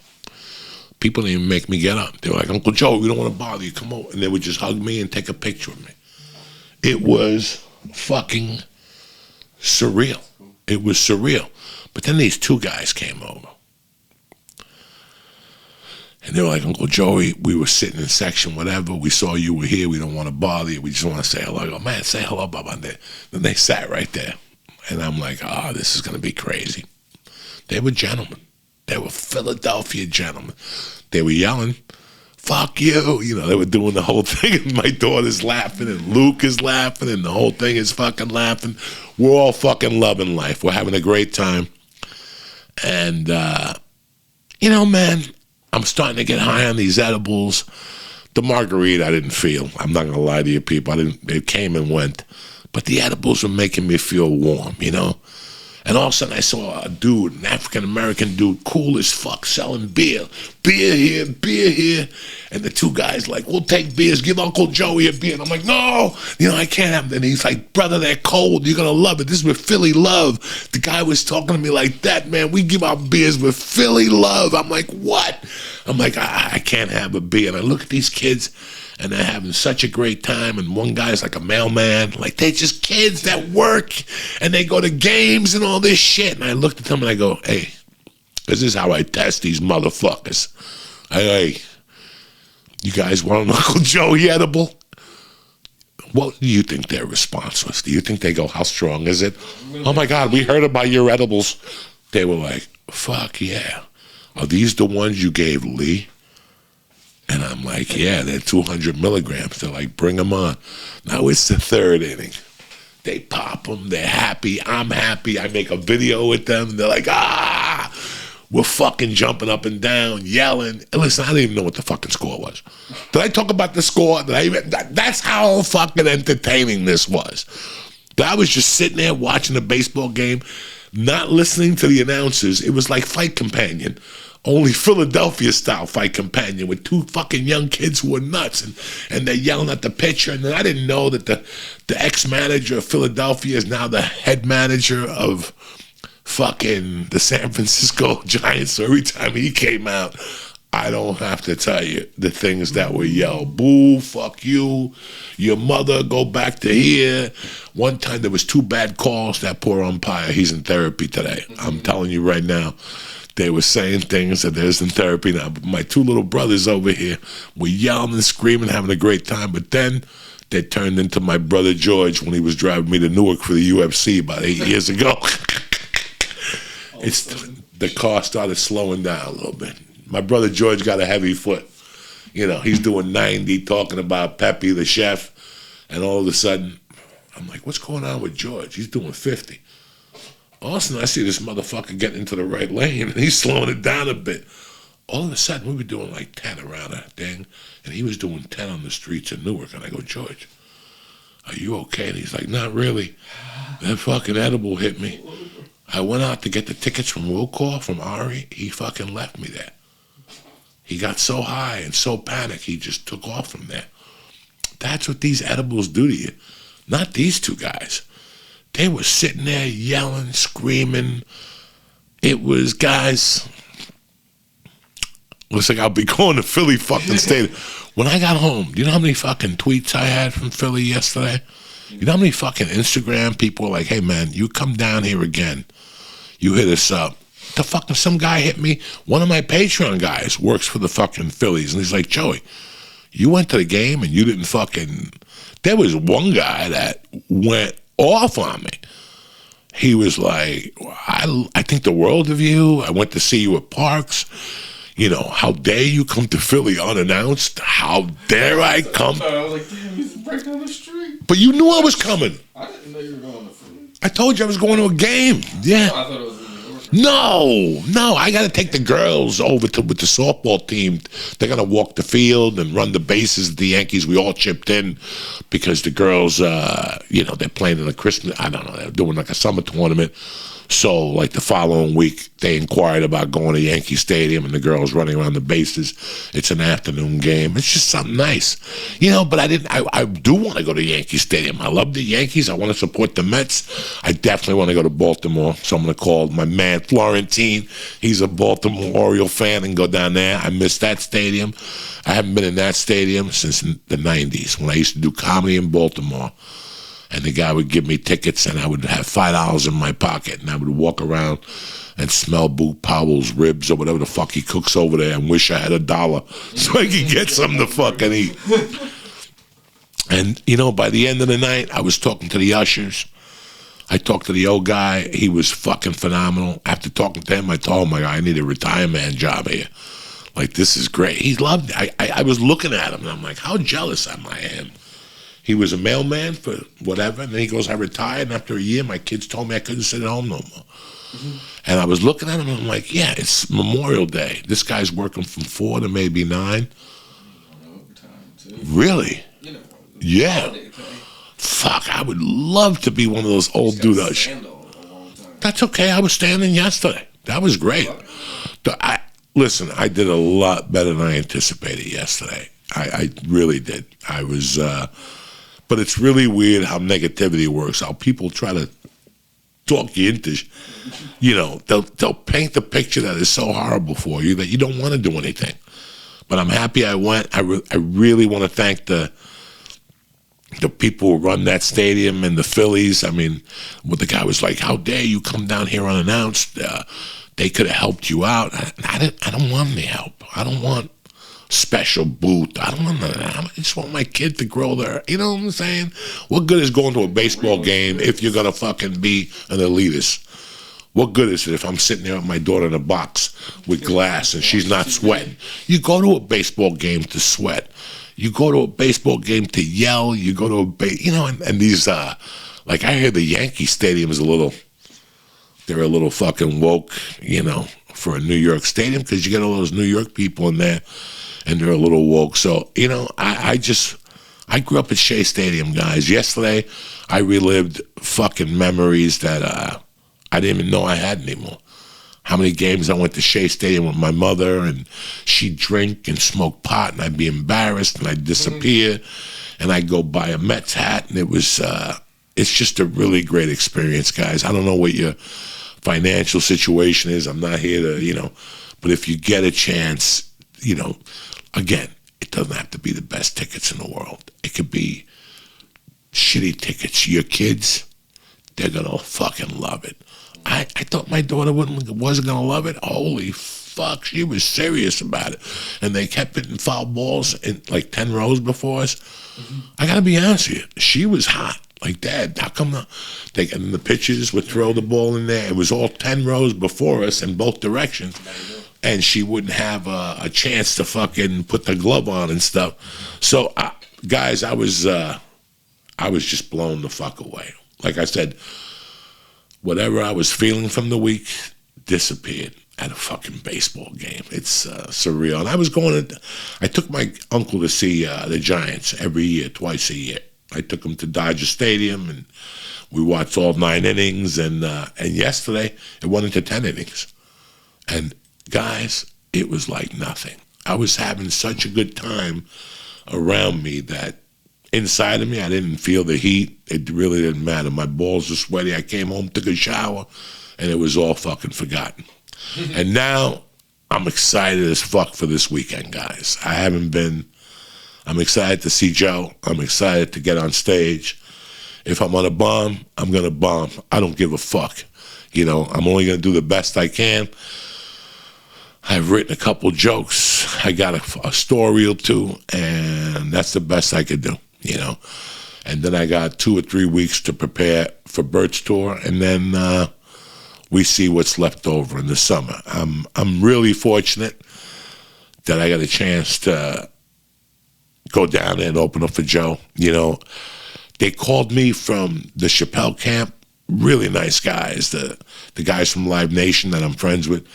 People didn't even make me get up. They were like, Uncle Joe, we don't want to bother you. Come over. And they would just hug me and take a picture of me. It was fucking surreal. It was surreal. But then these two guys came over. And they were like, Uncle Joey, we were sitting in section whatever. We saw you were here. We don't want to bother you. We just want to say hello. I go, man, say hello, Baba. Then they sat right there. And I'm like, this is going to be crazy. They were gentlemen. They were Philadelphia gentlemen. They were yelling, fuck you. You know, they were doing the whole thing. And my daughter's laughing and Luke is laughing and the whole thing is fucking laughing. We're all fucking loving life. We're having a great time. And, you know, man, I'm starting to get high on these edibles. The margarita I didn't feel. I'm not going to lie to you people. It came and went. But the edibles were making me feel warm, you know? And all of a sudden I saw a dude, an African-American dude, cool as fuck, selling beer. Beer here, beer here. And the two guys like, we'll take beers, give Uncle Joey a beer. And I'm like, no, you know, I can't have them. And he's like, brother, they're cold. You're going to love it. This is with Philly love. The guy was talking to me like that, man. We give out beers with Philly love. I'm like, what? I'm like, I can't have a beer. And I look at these kids, and they're having such a great time, and one guy's like a mailman. Like, they're just kids that work, and they go to games and all this shit. And I looked at them, and I go, hey, this is how I test these motherfuckers. Hey, you guys want an Uncle Joey edible? What do you think their response was? Do you think they go, how strong is it? Oh, my God, we heard about your edibles. They were like, fuck yeah. Are these the ones you gave Lee? And I'm like, yeah, they're 200 milligrams. They're like, bring them on. Now it's the third inning. They pop them. They're happy. I'm happy. I make a video with them. They're like, we're fucking jumping up and down, yelling. And listen, I didn't even know what the fucking score was. Did I talk about the score? That's how fucking entertaining this was. I was just sitting there watching a baseball game, not listening to the announcers. It was like Fight Companion. Only Philadelphia-style Fight Companion with two fucking young kids who were nuts, and they're yelling at the pitcher. And then I didn't know that the ex-manager of Philadelphia is now the head manager of fucking the San Francisco Giants. So every time he came out, I don't have to tell you the things that were yelled. Boo, fuck you, your mother, go back to here. One time there was 2 bad calls. That poor umpire, he's in therapy today. I'm telling you right now. they were saying things that there's in therapy now. But my two little brothers over here were yelling and screaming, having a great time. But then they turned into my brother George when he was driving me to Newark for the UFC about 8 years ago. The car started slowing down a little bit. My brother George got a heavy foot. You know, he's doing 90, talking about Pepe the chef, and all of a sudden, I'm like, what's going on with George? He's doing 50. All of a sudden, I see this motherfucker getting into the right lane, and he's slowing it down a bit. All of a sudden, we were doing like 10 around that thing, and he was doing 10 on the streets of Newark. And I go, George, are you okay? And he's like, not really. That fucking edible hit me. I went out to get the tickets from Wilcor, from Ari. He fucking left me there. He got so high and so panicked, he just took off from there. That's what these edibles do to you. Not these two guys. They were sitting there yelling, screaming. It was, guys, looks like I'll be going to Philly fucking Stadium. When I got home, do you know how many fucking tweets I had from Philly yesterday? You know how many fucking Instagram people were like, hey man, you come down here again. You hit us up. Some guy hit me. One of my Patreon guys works for the fucking Phillies. And he's like, Joey, you went to the game and you didn't fucking... There was one guy that went off on me. He was like, I think the world of you. I went to see you at Parks. You know, how dare you come to Philly unannounced? How dare I come? I was like, damn, he's right down the street. But you knew I was coming. I didn't know you were going to Philly. I told you I was going to a game. Yeah. I thought it was in New York. No, I got to take the girls over with the softball team. They're going to walk the field and run the bases. The Yankees, we all chipped in because the girls, they're playing in a Christmas, I don't know, they're doing like a summer tournament. So, like the following week, they inquired about going to Yankee Stadium and the girls running around the bases. It's an afternoon game. It's just something nice. You know, but I do want to go to Yankee Stadium. I love the Yankees. I want to support the Mets. I definitely want to go to Baltimore. So I'm going to call my man Florentine. He's a Baltimore Oriole fan and go down there. I miss that stadium. I haven't been in that stadium since the 90s when I used to do comedy in Baltimore. And the guy would give me tickets, and I would have $5 in my pocket, and I would walk around and smell Boot Powell's ribs or whatever the fuck he cooks over there and wish I had $1 so I could get something to fucking eat. And, you know, by the end of the night, I was talking to the ushers. I talked to the old guy. He was fucking phenomenal. After talking to him, I told him, I need a retirement job here. Like, this is great. He loved it. I was looking at him, and I'm like, how jealous am I of him? He was a mailman for whatever, and then he goes, I retired, and after a year, my kids told me I couldn't sit at home no more. Mm-hmm. And I was looking at him, and I'm like, yeah, it's Memorial Day. This guy's working from 4 to maybe 9. Really? Yeah. Fuck, I would love to be one of those old dudes. That's okay, I was standing yesterday. That was great. Listen, I did a lot better than I anticipated yesterday. I really did. I was... But it's really weird how negativity works, how people try to talk you into, they'll paint the picture that is so horrible for you that you don't want to do anything. But I'm happy I went. I really want to thank the people who run that stadium and the Phillies. I mean, what the guy was like, how dare you come down here unannounced? They could have helped you out. I don't want any help. I don't want special booth. I don't want that. I just want my kid to grow there. You know what I'm saying? What good is going to a baseball game if you're going to fucking be an elitist? What good is it if I'm sitting there with my daughter in a box with glass and she's not sweating? You go to a baseball game to sweat. You go to a baseball game to yell. You go to and these, like I hear the Yankee Stadium is they're a little fucking woke, for a New York stadium because you get all those New York people in there. And they're a little woke. So, I grew up at Shea Stadium, guys. Yesterday, I relived fucking memories that I didn't even know I had anymore. How many games I went to Shea Stadium with my mother, and she'd drink and smoke pot, and I'd be embarrassed, and I'd disappear, and I'd go buy a Mets hat, and it was, it's just a really great experience, guys. I don't know what your financial situation is. I'm not here to, but if you get a chance, again, it doesn't have to be the best tickets in the world. It could be shitty tickets. Your kids, they're going to fucking love it. I thought my daughter wasn't going to love it. Holy fuck, she was serious about it. And they kept hitting foul balls in like 10 rows before us. I got to be honest with you. She was hot. Like, Dad, how come the pitchers would throw the ball in there? It was all 10 rows before us in both directions. And she wouldn't have a chance to fucking put the glove on and stuff. So, guys, I was just blown the fuck away. Like I said, whatever I was feeling from the week disappeared at a fucking baseball game. It's surreal. And I took my uncle to see the Giants every year, twice a year. I took him to Dodger Stadium, and we watched all 9 innings. And yesterday, it went into 10 innings. And, guys, it was like nothing. I was having such a good time around me that inside of me, I didn't feel the heat. It really didn't matter. My balls were sweaty. I came home, took a shower, and it was all fucking forgotten. And now I'm excited as fuck for this weekend, guys. I'm excited to see Joe. I'm excited to get on stage. If I'm on a bomb, I'm going to bomb. I don't give a fuck. You know, I'm only going to do the best I can. I've written a couple jokes. I got a story or two, and that's the best I could do, you know. And then I got 2 or 3 weeks to prepare for Bert's tour, and then we see what's left over in the summer. I'm really fortunate that I got a chance to go down there and open up for Joe. You know, they called me from the Chappelle camp. Really nice guys, the guys from Live Nation that I'm friends with.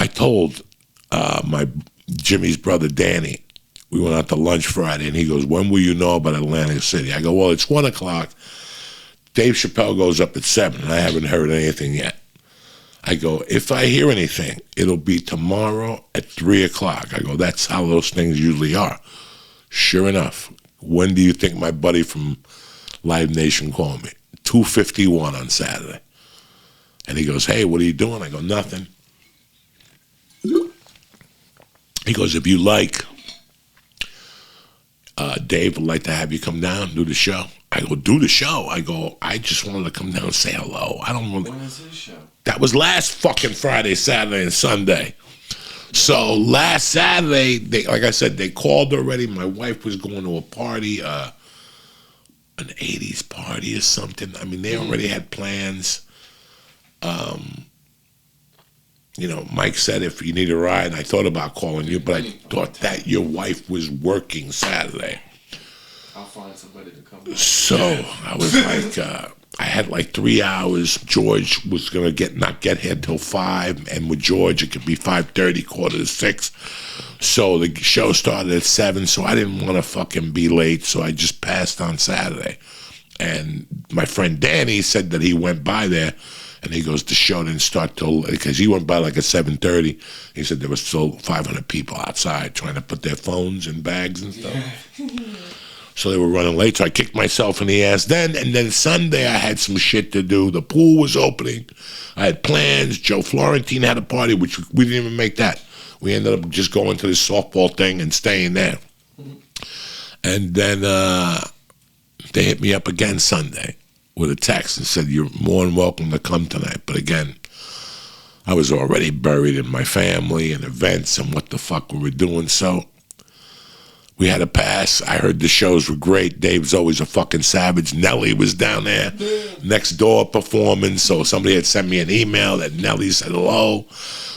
I told my Jimmy's brother Danny, we went out to lunch Friday, and he goes, "When will you know about Atlantic City?" I go, "Well, it's 1 o'clock. Dave Chappelle goes up at 7, and I haven't heard anything yet." I go, "If I hear anything, it'll be tomorrow at 3 o'clock. I go, "That's how those things usually are." Sure enough, when do you think my buddy from Live Nation called me? 2:51 on Saturday. And he goes, "Hey, what are you doing?" I go, "Nothing." He goes, "If you like, Dave would like to have you come down, do the show." I go, "Do the show?" I go, "I just wanted to come down and say hello. I don't really." When is his show? That was last fucking Friday, Saturday, and Sunday. So last Saturday, like I said, they called already. My wife was going to a party, an 80s party or something. I mean, they already had plans. You know, Mike said, "If you need a ride," I thought about calling you, but I thought that your wife was working Saturday. I'll find somebody to come. So I was like, I had like 3 hours. George was gonna not get here till 5, and with George it could be 5:30, 5:45. So the show started at 7. So I didn't want to fucking be late. So I just passed on Saturday. And my friend Danny said that he went by there, and he goes, the show didn't start till, because he went by like at 7:30. He said there was still 500 people outside trying to put their phones in bags and stuff. So they were running late, so I kicked myself in the ass then. And then Sunday, I had some shit to do. The pool was opening. I had plans. Joe Florentine had a party, which we didn't even make that. We ended up just going to this softball thing and staying there. And then they hit me up again Sunday with a text and said, "You're more than welcome to come tonight." But again, I was already buried in my family and events and what the fuck we were doing. So we had a pass. I heard the shows were great. Dave's always a fucking savage. Nelly was down there next door performing. So somebody had sent me an email that Nelly said hello.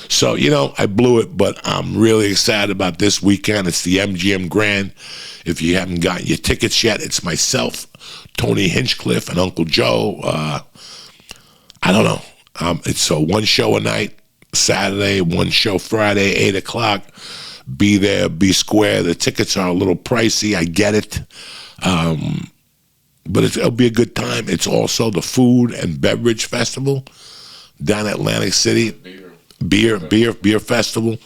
So, you know, I blew it, but I'm really excited about this weekend. It's the MGM Grand. If you haven't gotten your tickets yet, it's myself, Tony Hinchcliffe, and Uncle Joe. I don't know. It's one show a night, Saturday, one show Friday, 8 o'clock. Be there, be square. The tickets are a little pricey. I get it. But it'll be a good time. It's also the Food and Beverage Festival down at Atlantic City. Beer Festival.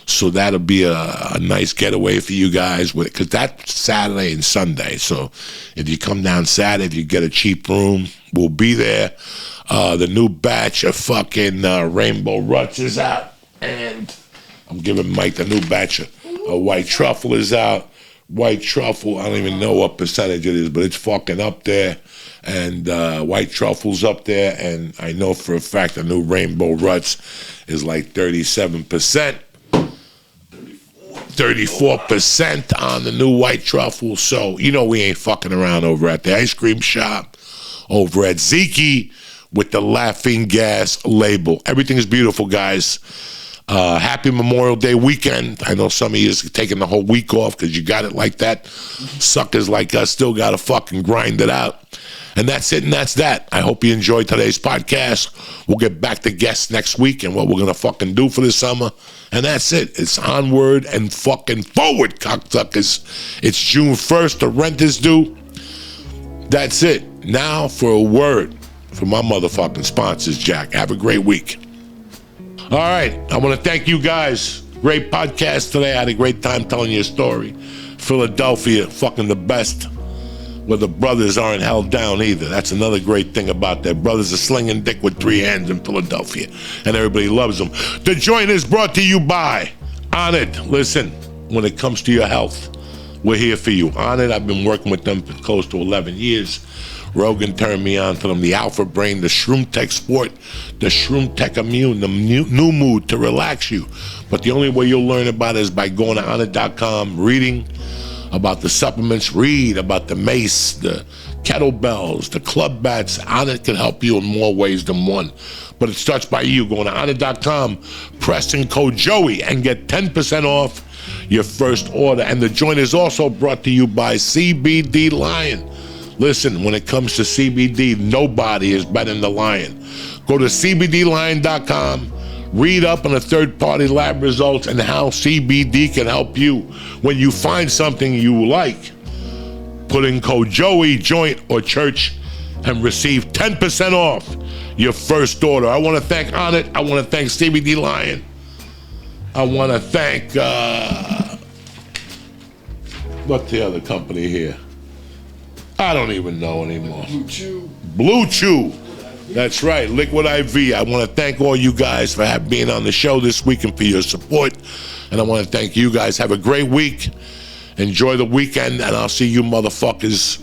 So that'll be a nice getaway for you guys, because that's Saturday and Sunday. So if you come down Saturday, if you get a cheap room, we'll be there. The new batch of fucking Rainbow Ruts is out, and I'm giving Mike the new batch of White Truffle is out. White Truffle, I don't even know what percentage it is, but it's fucking up there. and white truffles up there, and I know for a fact the new Rainbow Ruts is like 37%. 34% on the new white truffle. So, you know we ain't fucking around over at the ice cream shop, over at Zeke with the Laughing Gas label. Everything is beautiful, guys. Happy Memorial Day weekend. I know some of you is taking the whole week off because you got it like that. Suckers like us still got to fucking grind it out. And that's it, and that's that. I hope you enjoyed today's podcast. We'll get back to guests next week and what we're going to fucking do for this summer. And that's it. It's onward and fucking forward, cocksuckers. It's June 1st. The rent is due. That's it. Now for a word from my motherfucking sponsors, Jack. Have a great week. All right. I want to thank you guys. Great podcast today. I had a great time telling you a story. Philadelphia, fucking the best. Where the brothers aren't held down either. That's another great thing about that. Brothers are slinging dick with 3 hands in Philadelphia, and everybody loves them. The joint is brought to you by Onnit. Listen, when it comes to your health, we're here for you. Onnit, I've been working with them for close to 11 years. Rogan turned me on to them. The Alpha Brain, the Shroom Tech Sport, the Shroom Tech Immune, the new mood to relax you. But the only way you'll learn about it is by going to Onnit.com, reading about the supplements, read about the mace, the kettlebells, the club bats. Onnit can help you in more ways than one. But it starts by you going to Onnit.com, pressing code Joey, and get 10% off your first order. And the joint is also brought to you by CBD Lion. Listen, when it comes to CBD, nobody is better than the Lion. Go to CBDLion.com. Read up on the third-party lab results and how CBD can help you. When you find something you like, put in code Joey, Joint, or Church and receive 10% off your first order. I want to thank Onnit. I want to thank CBD Lion. I want to thank, what's the other company here? I don't even know anymore. Blue Chew. That's right, Liquid IV. I want to thank all you guys for being on the show this week and for your support. And I want to thank you guys. Have a great week. Enjoy the weekend, and I'll see you motherfuckers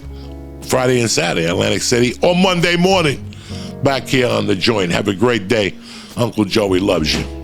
Friday and Saturday, Atlantic City, or Monday morning back here on The Joint. Have a great day. Uncle Joey loves you.